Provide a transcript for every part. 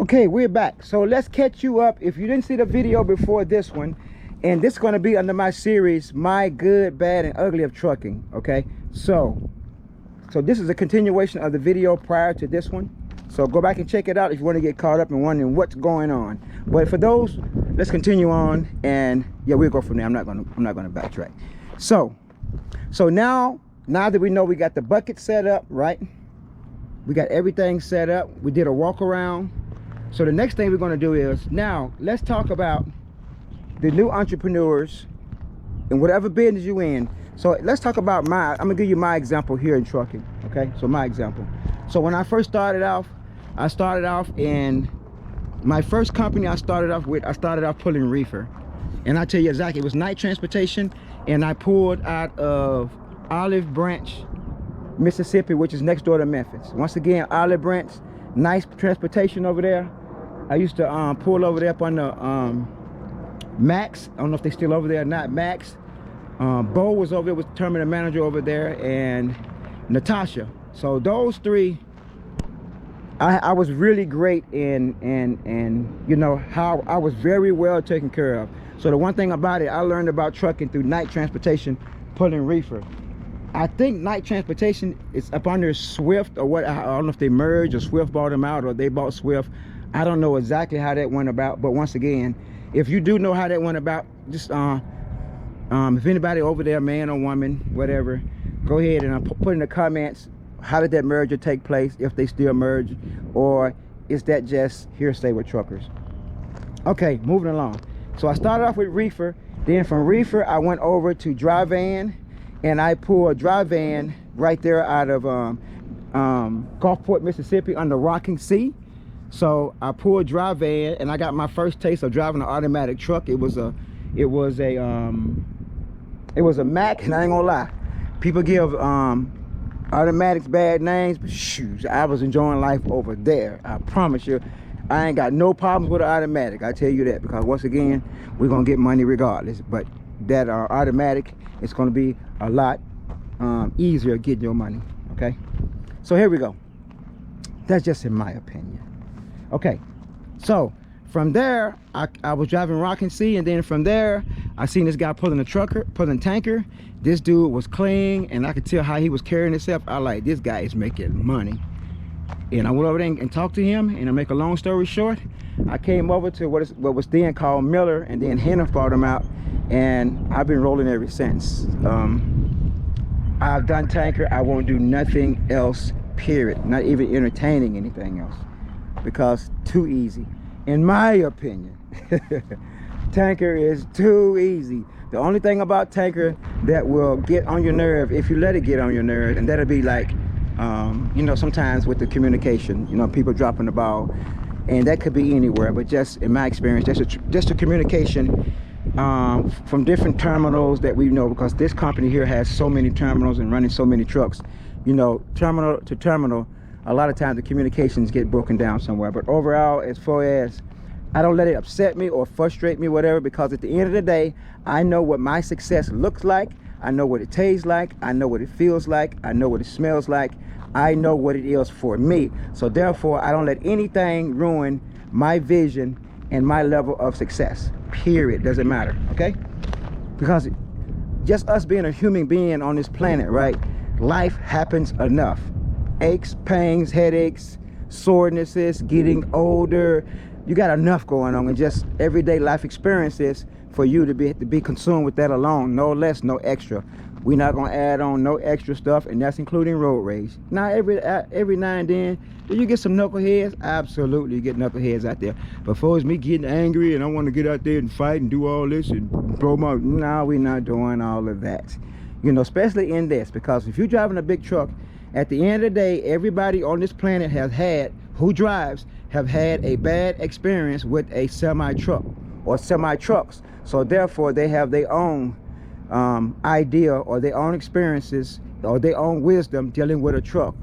Okay, we're back. So let's catch you up. If you didn't see the video before this one, and this is going to be under my series, My Good, Bad, and Ugly of Trucking. Okay, so this is a continuation of the video prior to this one. So go back and check it out if you want to get caught up and wondering what's going on. But for those, let's continue on, and yeah, we'll go from there. I'm not gonna backtrack. So now that we know we got the bucket set up, right? We got everything set up. We did a walk around. So the next thing we're going to do is, now let's talk about the new entrepreneurs in whatever business you're in. So let's talk about I'm going to give you my example here in trucking. Okay, so my example. So when I first started off, in my first company I started off pulling reefer. And I tell you exactly, it was night transportation, and I pulled out of Olive Branch, Mississippi, which is next door to Memphis. Once again, Olive Branch, nice transportation over there. I used to pull over there up on the Max. I don't know if they're still over there or not. Max. Bo was over there, was the terminal manager over there, and Natasha. So those three, I was really great in you know, how I was very well taken care of. So the one thing about it, I learned about trucking through night transportation, pulling reefer. I think night transportation is up under Swift or what. I don't know if they merged or Swift bought them out or they bought Swift. I don't know exactly how that went about, but once again, if you do know how that went about, just if anybody over there, man or woman, whatever, go ahead and put in the comments, how did that merger take place, if they still merge, or is that just hearsay with truckers? Okay, moving along. So I started off with reefer, then from reefer I went over to dry van, and I pulled a dry van right there out of Gulfport, Mississippi, under Rocking Sea. So I pulled dry van, and I got my first taste of driving an automatic truck. It was a Mack, and I ain't gonna lie, people give automatics bad names, but shoot, I was enjoying life over there. I promise you, I ain't got no problems with an automatic. I tell you that, because once again, we're gonna get money regardless. But that automatic, it's gonna be a lot easier getting your money. Okay, so here we go. That's just in my opinion. Okay, so from there I was driving Rocking Sea, and then from there I seen this guy pulling a tanker. This dude was clean, and I could tell how he was carrying himself. I like, this guy is making money. And I went over there and talked to him, and to make a long story short, I came over to what was then called Miller, and then Hannah bought him out, and I've been rolling ever since. I've done tanker. I won't do nothing else, period. Not even entertaining anything else, because too easy, in my opinion. Tanker is too easy. The only thing about tanker that will get on your nerve, if you let it get on your nerve, and that'll be like, you know, sometimes with the communication, you know, people dropping the ball, and that could be anywhere, but just in my experience, just the communication from different terminals that we know, because this company here has so many terminals and running so many trucks, you know, terminal to terminal, a lot of times the communications get broken down somewhere. But overall, as far as, I don't let it upset me or frustrate me, whatever, because at the end of the day, I know what my success looks like. I know what it tastes like. I know what it feels like. I know what it smells like. I know what it is for me. So therefore, I don't let anything ruin my vision and my level of success, period. Doesn't matter, okay? Because just us being a human being on this planet, right? Life happens enough. Aches, pains, headaches, sorenesses, getting older. You got enough going on, and just everyday life experiences for you to be consumed with that alone. No less, no extra. We're not gonna add on no extra stuff, and that's including road rage. Now every now and then, do you get some knuckleheads? Absolutely, you get knuckleheads out there. But for me getting angry and I want to get out there and fight and do all this and blow my, no, we're not doing all of that. You know, especially in this, because if you're driving a big truck, at the end of the day, everybody on this planet have had a bad experience with a semi-truck or semi-trucks. So therefore, they have their own idea or their own experiences or their own wisdom dealing with a truck.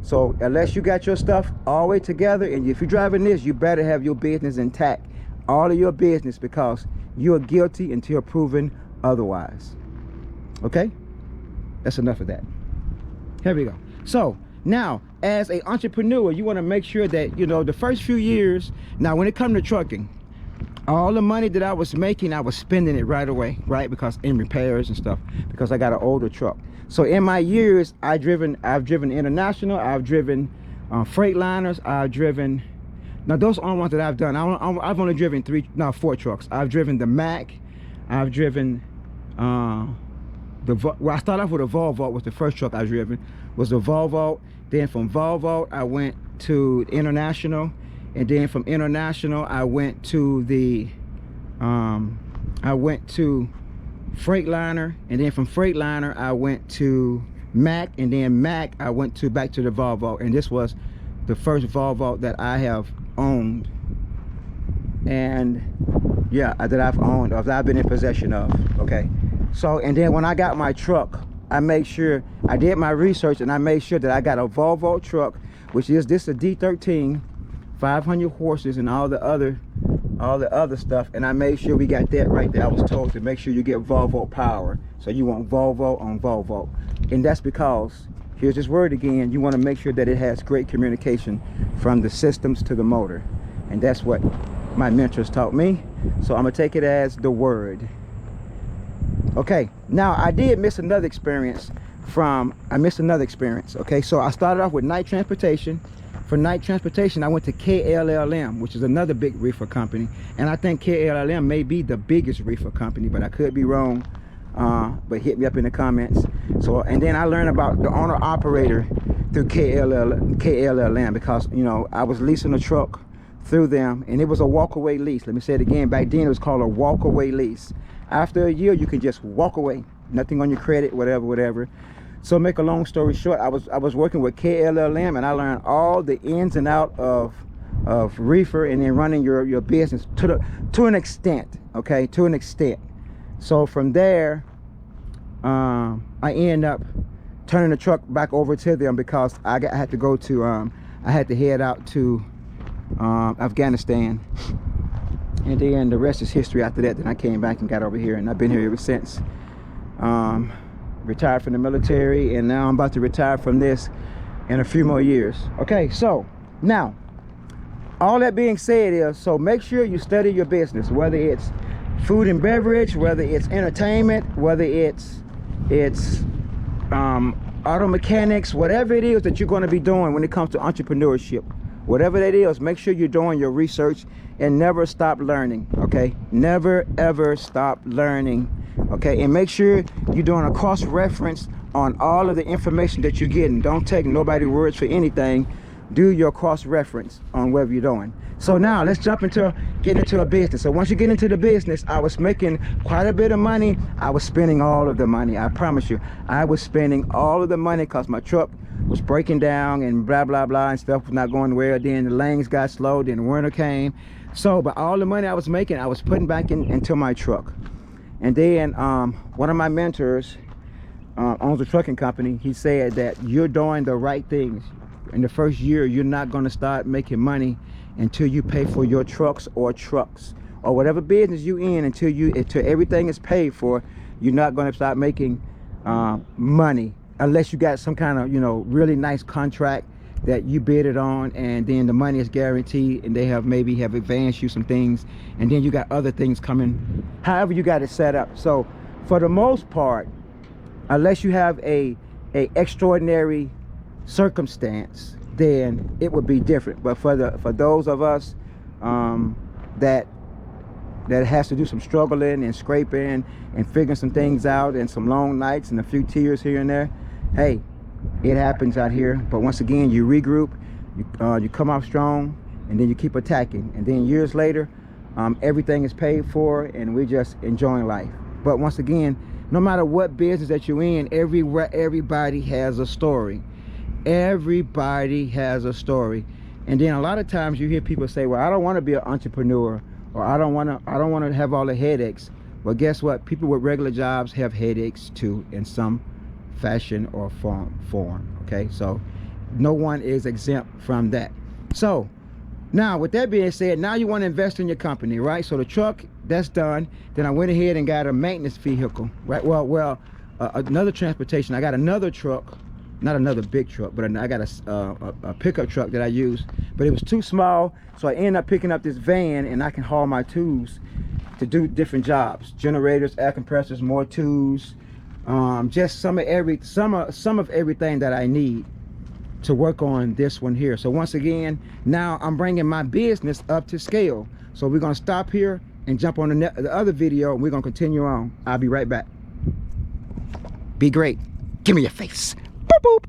So unless you got your stuff all the way together, and if you're driving this, you better have your business intact, all of your business, because you're guilty until proven otherwise. Okay, that's enough of that. Here we go. So Now, as an entrepreneur, you want to make sure that, you know, the first few years, now when it comes to trucking, all the money that I was making, I was spending it right away, right? Because in repairs and stuff, because I got an older truck. So in my years, I've driven international, I've driven Freightliners, I've driven, now those are the ones that I've done. I've only driven 4 trucks. I've driven the Mack, I've driven, well, I started off with a Volvo, was the first truck I driven, was the Volvo. Then from Volvo, I went to International. And then from International, I went to the, Freightliner. And then from Freightliner, I went to Mack. And then Mack, I went to back to the Volvo. And this was the first Volvo that I have owned. And yeah, that I've owned, or that I've been in possession of, okay? So, and then when I got my truck, I made sure, I did my research and I made sure that I got a Volvo truck, which is this a D13, 500 horses and all the other stuff. And I made sure we got that right there. I was told to make sure you get Volvo power. So you want Volvo on Volvo. And that's because, here's this word again, you want to make sure that it has great communication from the systems to the motor. And that's what my mentors taught me. So I'm gonna take it as the word. Okay, now I did miss another experience okay? So I started off with night transportation. For night transportation, I went to KLLM, which is another big reefer company. And I think KLLM may be the biggest reefer company, but I could be wrong. But hit me up in the comments. So, and then I learned about the owner operator through KLLM because, you know, I was leasing a truck through them and it was a walk-away lease. Let me say it again. Back then it was called a walk-away lease. After a year, you can just walk away, nothing on your credit, whatever. So make a long story short, I was working with KLLM and I learned all the ins and out of reefer and then running your business to an extent, okay, to an extent. So from there, I ended up turning the truck back over to them because I had to go to, I had to head out to Afghanistan. And then the rest is history after that. Then I came back and got over here and I've been here ever since. Retired from the military and now I'm about to retire from this in a few more years. Okay, so now, all that being said is, so make sure you study your business, whether it's food and beverage, whether it's entertainment, whether it's auto mechanics, whatever it is that you're going to be doing when it comes to entrepreneurship. Whatever that is, make sure you're doing your research and never stop learning, okay? Never, ever stop learning, okay? And make sure you're doing a cross-reference on all of the information that you're getting. Don't take nobody's words for anything. Do your cross-reference on whatever you're doing. So now let's jump into getting into a business. So once you get into the business, I was making quite a bit of money. I was spending all of the money. I promise you, I was spending all of the money because my truck was breaking down and blah blah blah and stuff was not going well. Then the lanes got slow, then the winter came. So but all the money I was making, I was putting back into my truck. And then one of my mentors owns a trucking company. He said that you're doing the right things. In the first year, you're not going to start making money until you pay for your trucks or whatever business you in. Until everything is paid for, you're not going to start making money unless you got some kind of, you know, really nice contract that you bid it on, and then the money is guaranteed, and they have maybe advanced you some things, and then you got other things coming. However you got it set up. So for the most part, unless you have a extraordinary circumstance, then it would be different. But for those of us that has to do some struggling and scraping and figuring some things out and some long nights and a few tears here and there, hey, it happens out here. But once again, you regroup, you come off strong, and then you keep attacking, and then years later, everything is paid for and we're just enjoying life. But once again, no matter what business that you're in, everybody has a story. Everybody has a story. And then a lot of times you hear people say, well, I don't want to be an entrepreneur, or I don't want to have all the headaches. Well, guess what? People with regular jobs have headaches too, in some fashion or form. Okay, so no one is exempt from that. So now with that being said, now you want to invest in your company, right? So the truck, that's done. Then I went ahead and got a maintenance vehicle, right? Well, another transportation. I got another truck not another big truck, but I got a pickup truck that I use, but it was too small, so I ended up picking up this van, and I can haul my tools to do different jobs: generators, air compressors, more tools, just some of everything that I need to work on this one here. So once again, now I'm bringing my business up to scale. So we're gonna stop here and jump on the other video, and we're gonna continue on. I'll be right back. Be great. Give me your face. Boop, boop.